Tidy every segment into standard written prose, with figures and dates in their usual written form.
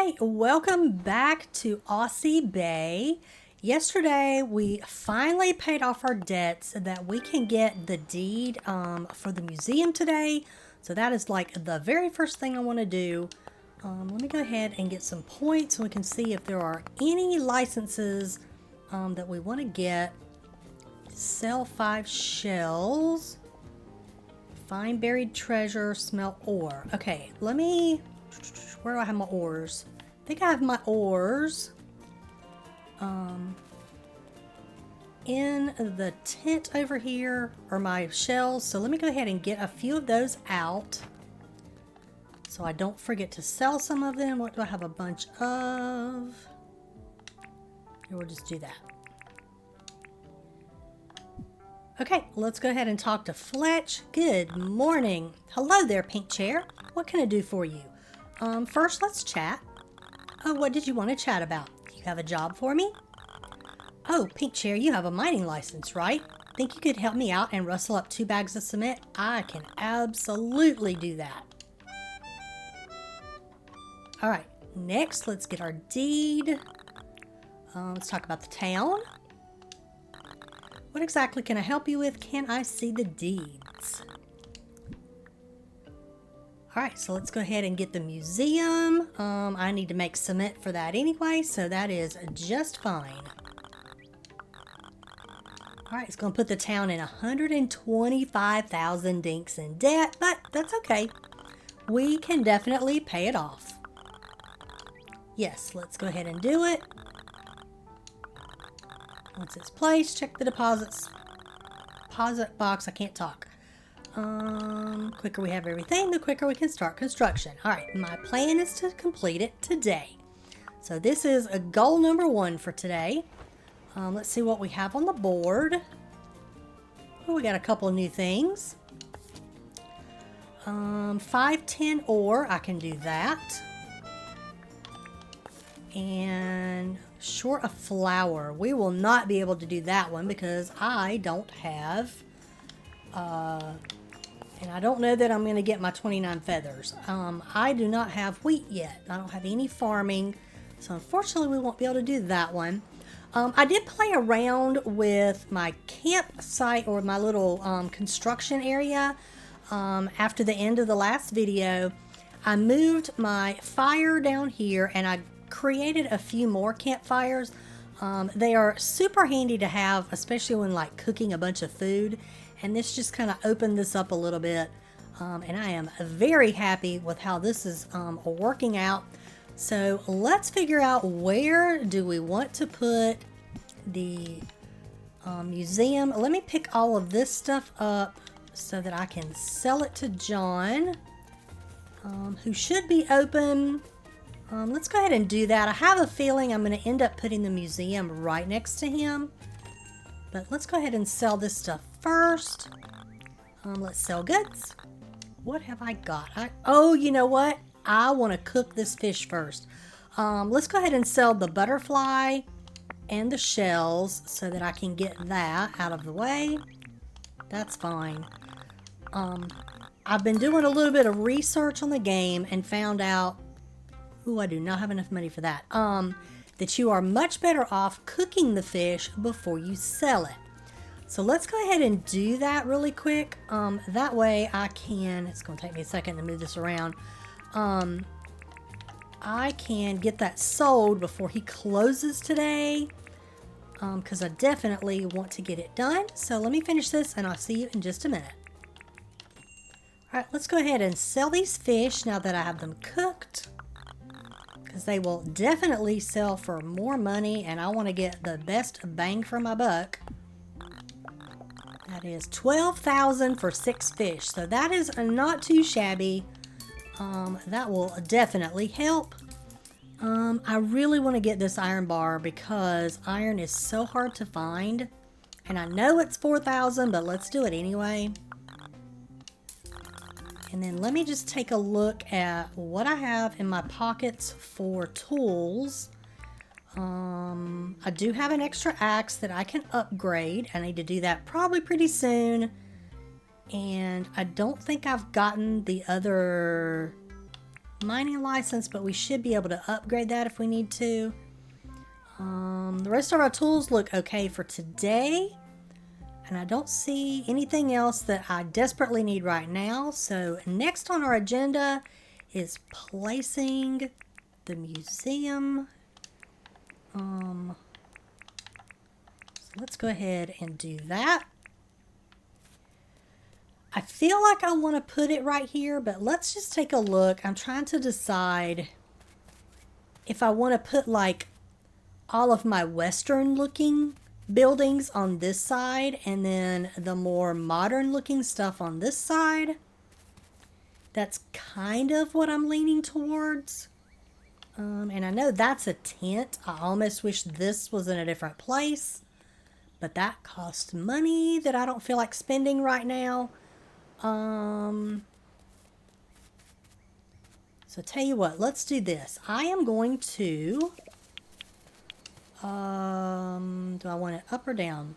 right, welcome back to Aussie Bay. Yesterday, we finally paid off our debts so that we can get the deed for the museum today. So that is like the very first thing I want to do. Let me go ahead and get some points so we can see if there are any licenses that we want to get. Sell 5 shells. Find buried treasure, smell ore. Okay, let me... Where do I have my ores? I think I have my ores in the tent over here, or my shells. So let me go ahead and get a few of those out so I don't forget to sell some of them. What do I have a bunch of? Here, we'll just do that. Okay, let's go ahead and talk to Fletch. Good morning. Hello there, Pink Chair. What can I do for you? First, let's chat. Oh, what did you want to chat about? You have a job for me? Oh, Pink Chair, you have a mining license, right? Think you could help me out and rustle up 2 bags of cement? I can absolutely do that. All right, next, let's get our deed. Let's talk about the town. What exactly can I help you with? Can I see the deeds? All right, so let's go ahead and get the museum. I need to make cement for that anyway, so that is just fine. All right, it's going to put the town in 125,000 dinks in debt, but that's okay. We can definitely pay it off. Yes, let's go ahead and do it. Once it's placed, check the deposit box. I can't talk. Quicker we have everything, the quicker we can start construction. All right, my plan is to complete it today. So this is a goal number 1 for today. Let's see what we have on the board. Oh, we got a couple of new things. 510 ore, I can do that. And short of flour, we will not be able to do that one because I don't have and I don't know that I'm going to get my 29 feathers. I do not have wheat yet. I don't have any farming, so unfortunately we won't be able to do that one. I did play around with my campsite or my little construction area after the end of the last video. I moved my fire down here and I created a few more campfires. They are super handy to have, especially when like cooking a bunch of food. And this just kind of opened this up a little bit. And I am very happy with how this is working out. So let's figure out, where do we want to put the museum. Let me pick all of this stuff up so that I can sell it to John, who should be open. Let's go ahead and do that. I have a feeling I'm going to end up putting the museum right next to him. But let's go ahead and sell this stuff first. Let's sell goods. What have I got? Oh, you know what? I want to cook this fish first. Let's go ahead and sell the butterfly and the shells so that I can get that out of the way. That's fine. I've been doing a little bit of research on the game and found out, ooh, I do not have enough money for that. That you are much better off cooking the fish before you sell it. So let's go ahead and do that really quick. That way I can, it's going to take me a second to move this around. I can get that sold before he closes today, because I definitely want to get it done. So let me finish this and I'll see you in just a minute. All right, let's go ahead and sell these fish now that I have them cooked, because they will definitely sell for more money and I want to get the best bang for my buck. That is 12,000 for 6 fish, so that is not too shabby. That will definitely help. I really want to get this iron bar because iron is so hard to find, and I know it's 4,000, but let's do it anyway. And then let me just take a look at what I have in my pockets for tools. I do have an extra axe that I can upgrade. I need to do that probably pretty soon. And I don't think I've gotten the other mining license, but we should be able to upgrade that if we need to. The rest of our tools look okay for today. And I don't see anything else that I desperately need right now. So next on our agenda is placing the museum. So let's go ahead and do that. I feel like I want to put it right here, but let's just take a look. I'm trying to decide if I want to put like all of my Western looking buildings on this side and then the more modern looking stuff on this side. That's kind of what I'm leaning towards. And I know that's a tent. I almost wish this was in a different place, but that costs money that I don't feel like spending right now. So tell you what, let's do this. I am going to do I want it up or down?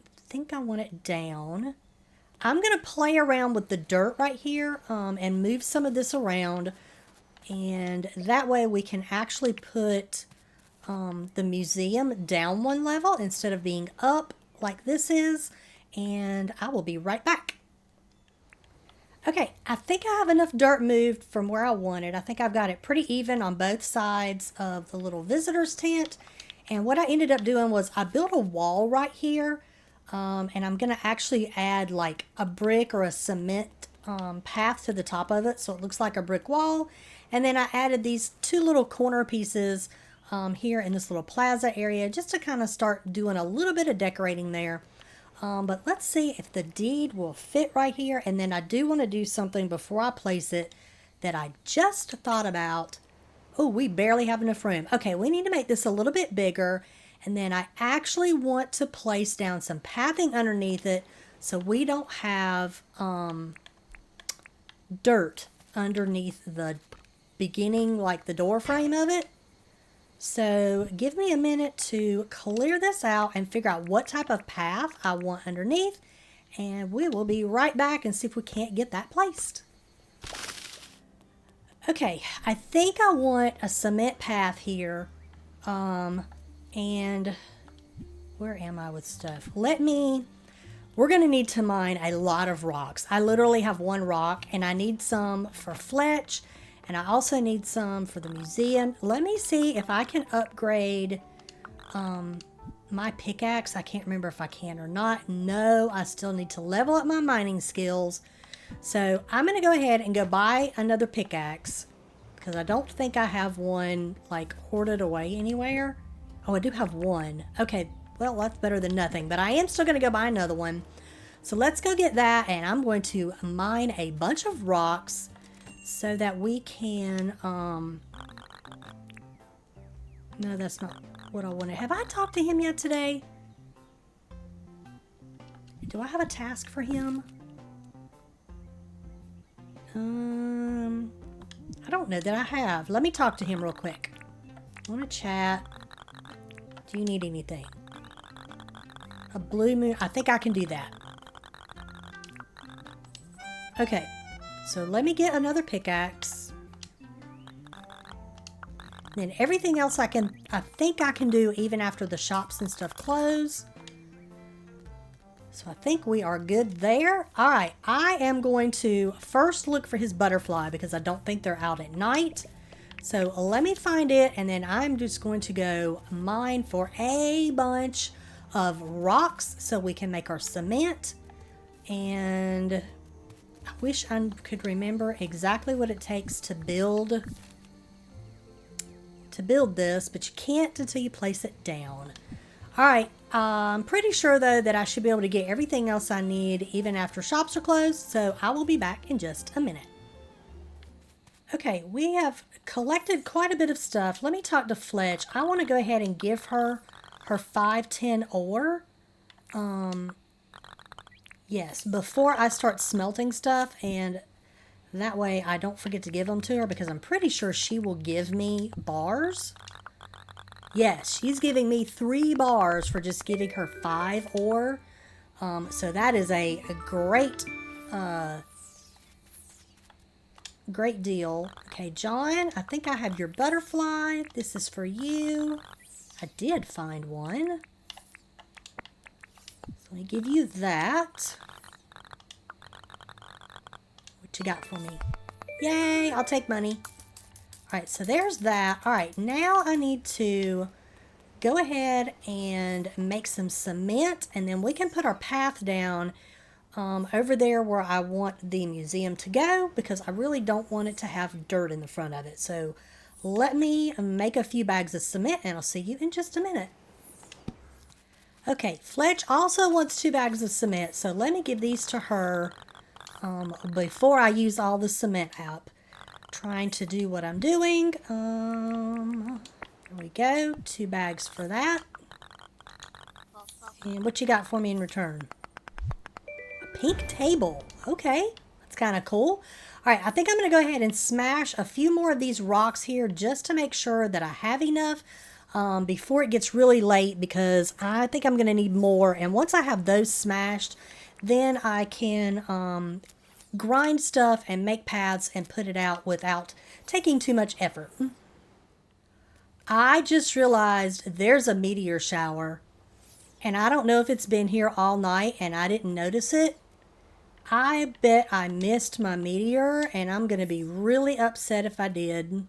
I think I want it down. I'm going to play around with the dirt right here and move some of this around. And that way we can actually put the museum down one level instead of being up like this is. And I will be right back. Okay, I think I have enough dirt moved from where I want it. I think I've got it pretty even on both sides of the little visitor's tent. And what I ended up doing was I built a wall right here. And I'm going to actually add like a brick or a cement path to the top of it so it looks like a brick wall. And then I added these two little corner pieces here in this little plaza area just to kind of start doing a little bit of decorating there. But let's see if the deed will fit right here. And then I do want to do something before I place it that I just thought about. Oh, we barely have enough room. Okay, we need to make this a little bit bigger. And then I actually want to place down some pathing underneath it so we don't have dirt underneath the beginning, like the door frame of it. So give me a minute to clear this out and figure out what type of path I want underneath. And we will be right back and see if we can't get that placed. Okay, I think I want a cement path here. And where am I with stuff? We're going to need to mine a lot of rocks. I literally have one rock and I need some for Fletch. And I also need some for the museum. Let me see if I can upgrade my pickaxe. I can't remember if I can or not. No, I still need to level up my mining skills. So I'm going to go ahead and go buy another pickaxe because I don't think I have one like hoarded away anywhere. Oh, I do have one. Okay, well, that's better than nothing. But I am still going to go buy another one. So let's go get that. And I'm going to mine a bunch of rocks so that we can, no, that's not what I wanted. Have I talked to him yet today? Do I have a task for him? I don't know that I have. Let me talk to him real quick. I want to chat. Do you need anything? A blue moon. I think I can do that. Okay. So let me get another pickaxe. Then everything else I think I can do even after the shops and stuff close. So I think we are good there. All right, I am going to first look for his butterfly because I don't think they're out at night. So let me find it, and then I'm just going to go mine for a bunch of rocks so we can make our cement. And I wish I could remember exactly what it takes to build this, but you can't until you place it down. All right, I'm pretty sure though that I should be able to get everything else I need even after shops are closed, so I will be back in just a minute. Okay, we have collected quite a bit of stuff. Let me talk to Fletch. I want to go ahead and give her 510 ore. Yes, before I start smelting stuff, and that way I don't forget to give them to her because I'm pretty sure she will give me bars. Yes, she's giving me 3 bars for just giving her 5 ore. So that is a great great deal. Okay, John, I think I have your butterfly. This is for you. I did find one. So let me give you that. What you got for me? Yay, I'll take money. All right, so there's that. All right, now I need to go ahead and make some cement, and then we can put our path down over there where I want the museum to go, because I really don't want it to have dirt in the front of it. So let me make a few bags of cement, and I'll see you in just a minute. Okay, Fletch also wants 2 bags of cement, so let me give these to her before I use all the cement up. Trying to do what I'm doing. There we go, 2 bags for that. And what you got for me in return? A pink table. Okay, that's kind of cool. All right, I think I'm going to go ahead and smash a few more of these rocks here just to make sure that I have enough before it gets really late, because I think I'm going to need more. And once I have those smashed, then I can grind stuff and make paths and put it out without taking too much effort. I just realized there's a meteor shower, and I don't know if it's been here all night and I didn't notice it. I bet I missed my meteor, and I'm going to be really upset if I did.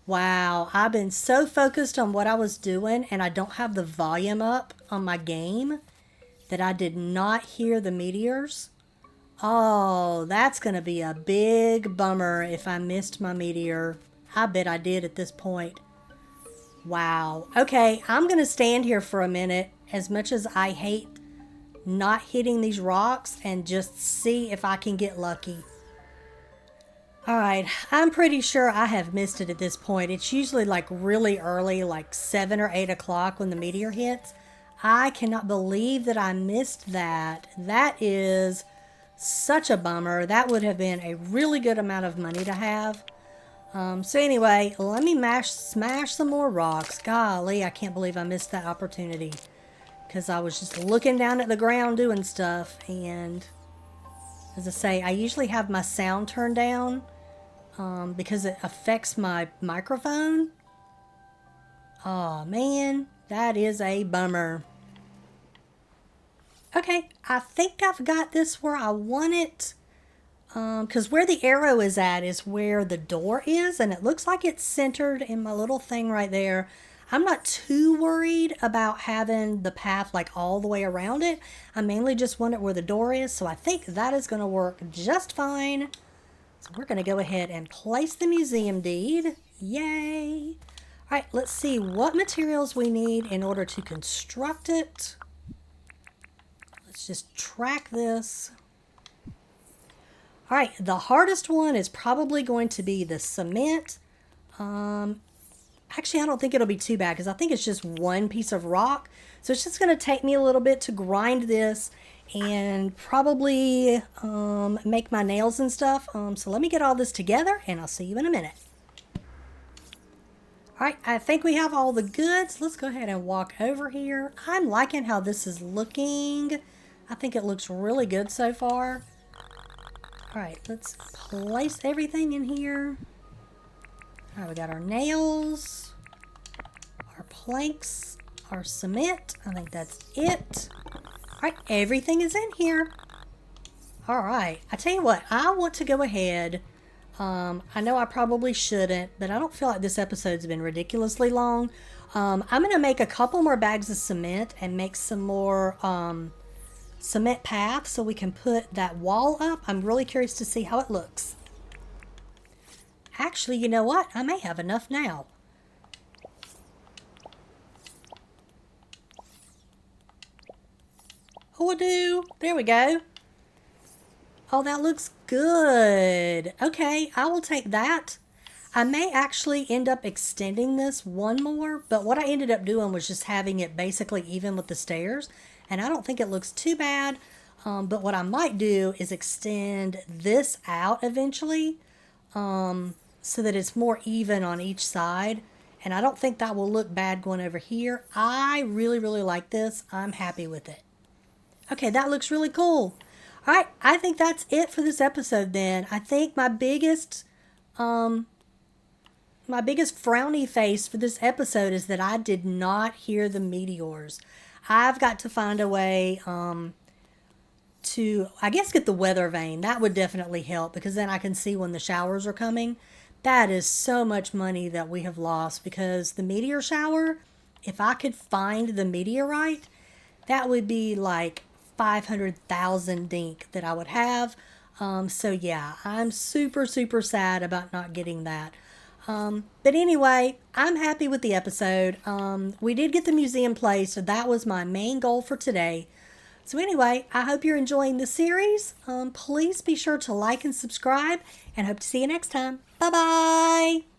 Wow, I've been so focused on what I was doing, and I don't have the volume up on my game, that I did not hear the meteors. Oh, that's going to be a big bummer if I missed my meteor. I bet I did at this point. Wow. Okay, I'm going to stand here for a minute, as much as I hate not hitting these rocks, and just see if I can get lucky. Alright, I'm pretty sure I have missed it at this point. It's usually like really early, like 7 or 8 o'clock when the meteor hits. I cannot believe that I missed that. That is such a bummer. That would have been a really good amount of money to have. So anyway, let me smash some more rocks. Golly, I can't believe I missed that opportunity, because I was just looking down at the ground doing stuff. And as I say, I usually have my sound turned down because it affects my microphone. Oh man, that is a bummer. Okay, I think I've got this where I want it, because where the arrow is at is where the door is, and it looks like it's centered in my little thing right there. I'm not too worried about having the path like all the way around it. I mainly just want it where the door is, so I think that is going to work just fine. So we're going to go ahead and place the museum deed. Yay! All right, let's see what materials we need in order to construct it. Let's just track this. All right, the hardest one is probably going to be the cement. Actually, I don't think it'll be too bad, because I think it's just one piece of rock. So it's just going to take me a little bit to grind this and probably make my nails and stuff. So let me get all this together, and I'll see you in a minute. All right, I think we have all the goods. Let's go ahead and walk over here. I'm liking how this is looking. I think it looks really good so far. All right, let's place everything in here. All right, we got our nails, our planks, our cement. I think that's it. All right, everything is in here. All right, I tell you what, I want to go ahead. I know I probably shouldn't, but I don't feel like this episode's been ridiculously long. I'm going to make a couple more bags of cement and make some more cement paths so we can put that wall up. I'm really curious to see how it looks. Actually, you know what? I may have enough now. Oh, I do. There we go. Oh, that looks good. Okay, I will take that. I may actually end up extending this one more, but what I ended up doing was just having it basically even with the stairs, and I don't think it looks too bad. But what I might do is extend this out eventually, so that it's more even on each side, and I don't think that will look bad going over here. I really, really like this. I'm happy with it. Okay, that looks really cool. All right, I think that's it for this episode then. I think my biggest frowny face for this episode is that I did not hear the meteors. I've got to find a way to, I guess, get the weather vane. That would definitely help because then I can see when the showers are coming. That is so much money that we have lost because the meteor shower, if I could find the meteorite, that would be like 500,000 dink that I would have. So yeah, I'm super, super sad about not getting that. But anyway, I'm happy with the episode. We did get the museum place, so that was my main goal for today. So anyway, I hope you're enjoying the series. Please be sure to like and subscribe, and hope to see you next time. Bye-bye!